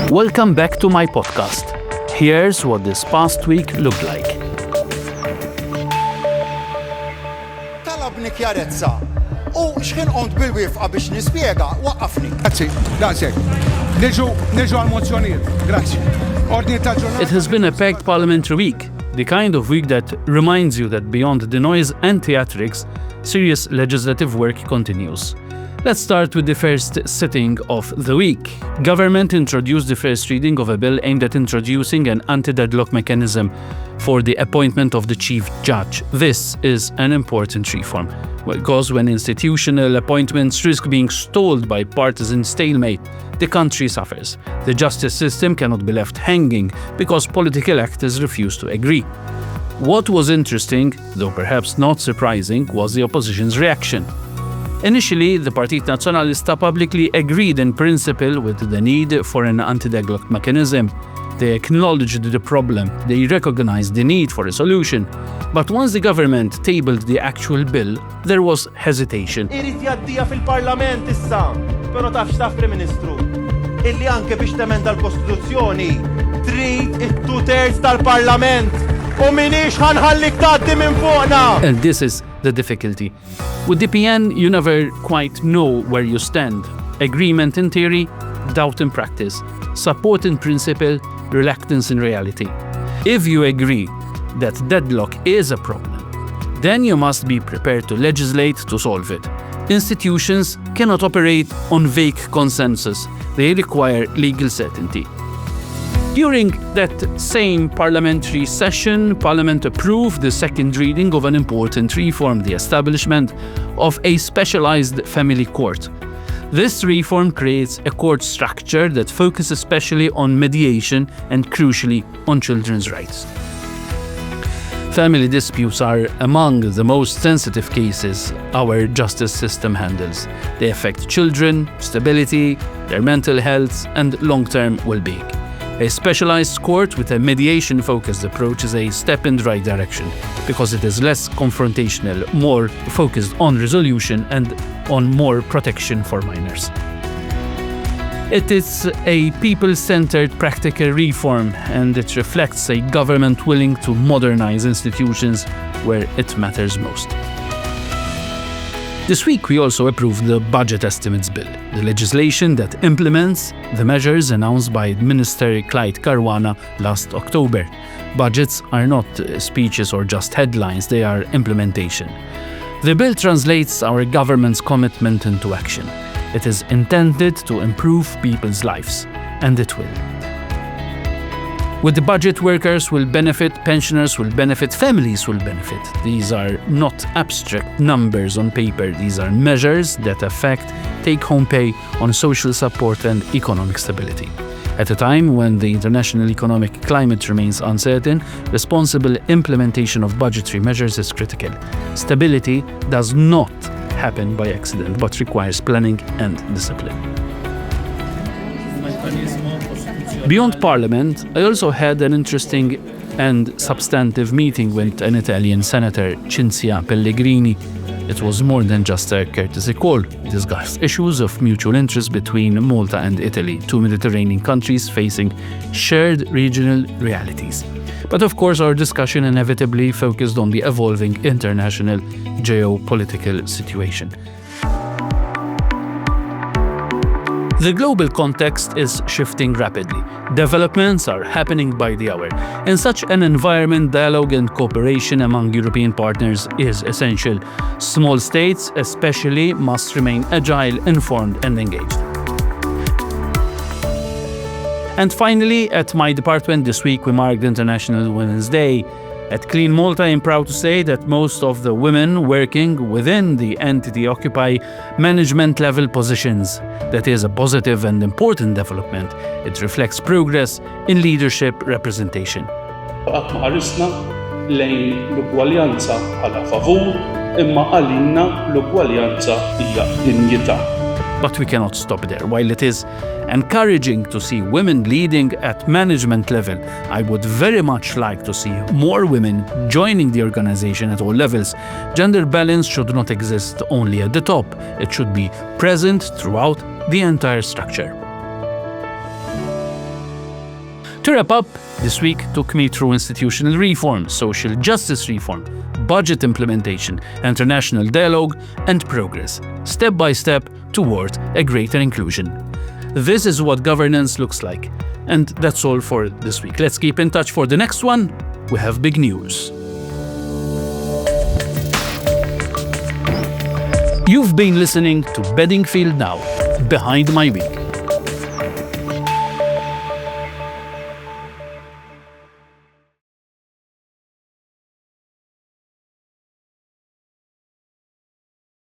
Welcome back to my podcast. Here's what this past week looked like. Talabni kjarezza u x'kien qont bil-wifqa biex nispjega waqqafni. Grazzi, daqshekk. Niġu għal-mozzjonijiet. Grazzi. Ordni tal-ġurnata. It has been a packed parliamentary week, the kind of week that reminds you that beyond the noise and theatrics, serious legislative work continues. Let's start with the first sitting of the week. Government introduced the first reading of a bill aimed at introducing an anti-deadlock mechanism for the appointment of the chief judge. This is an important reform, because when institutional appointments risk being stalled by partisan stalemate, the country suffers. The justice system cannot be left hanging because political actors refuse to agree. What was interesting, though perhaps not surprising, was the opposition's reaction. Initially, the Partit Nazzjonalista publicly agreed in principle with the need for an anti-deadlock mechanism. They acknowledged the problem, they recognized the need for a solution. But once the government tabled the actual bill, there was hesitation. Irid jaddija fil-Parlament issa, però taf x'taf Prim Ministru. Illi anke biex temenda l-Kostituzzjoni trid it-2/3 tal-Parlament u minix ħanħallik tgħaddi minn fuqna. And this is the difficulty. With the PN, you never quite know where you stand. Agreement in theory, doubt in practice. Support in principle, reluctance in reality. If you agree that deadlock is a problem, then you must be prepared to legislate to solve it. Institutions cannot operate on vague consensus. They require legal certainty. During that same parliamentary session, Parliament approved the second reading of an important reform, the establishment of a specialized family court. This reform creates a court structure that focuses especially on mediation and, crucially, on children's rights. Family disputes are among the most sensitive cases our justice system handles. They affect children, stability, their mental health, and long-term well-being. A specialized court with a mediation-focused approach is a step in the right direction because it is less confrontational, more focused on resolution and on more protection for minors. It is a people-centered practical reform, and it reflects a government willing to modernize institutions where it matters most. This week we also approved the Budget Estimates Bill, the legislation that implements the measures announced by Minister Clyde Caruana last October. Budgets are not speeches or just headlines, they are implementation. The bill translates our government's commitment into action. It is intended to improve people's lives, and it will. With the budget, workers will benefit, pensioners will benefit, families will benefit. These are not abstract numbers on paper. These are measures that affect take-home pay on social support and economic stability. At a time when the international economic climate remains uncertain, responsible implementation of budgetary measures is critical. Stability does not happen by accident, but requires planning and discipline. Beyond Parliament, I also had an interesting and substantive meeting with an Italian senator, Cinzia Pellegrini. It was more than just a courtesy call. We discussed issues of mutual interest between Malta and Italy, two Mediterranean countries facing shared regional realities. But of course, our discussion inevitably focused on the evolving international geopolitical situation. The global context is shifting rapidly. Developments are happening by the hour. In such an environment, dialogue and cooperation among European partners is essential. Small states, especially, must remain agile, informed, and engaged. And finally, at my department this week, we marked International Women's Day. At Clean Malta, I'm proud to say that most of the women working within the entity occupy management-level positions. That is a positive and important development. It reflects progress in leadership representation. Qatt ma ħarisna lejn l-ugwaljanza bħala favur, imma għalina l-ugwaljanza hija dinjità. But we cannot stop there. While it is encouraging to see women leading at management level, I would very much like to see more women joining the organization at all levels. Gender balance should not exist only at the top. It should be present throughout the entire structure. To wrap up, this week took me through institutional reform, social justice reform, budget implementation, international dialogue, and progress, step by step toward a greater inclusion. This is what governance looks like. And that's all for this week. Let's keep in touch for the next one. We have big news. You've been listening to Bedingfield Now, Behind My Week.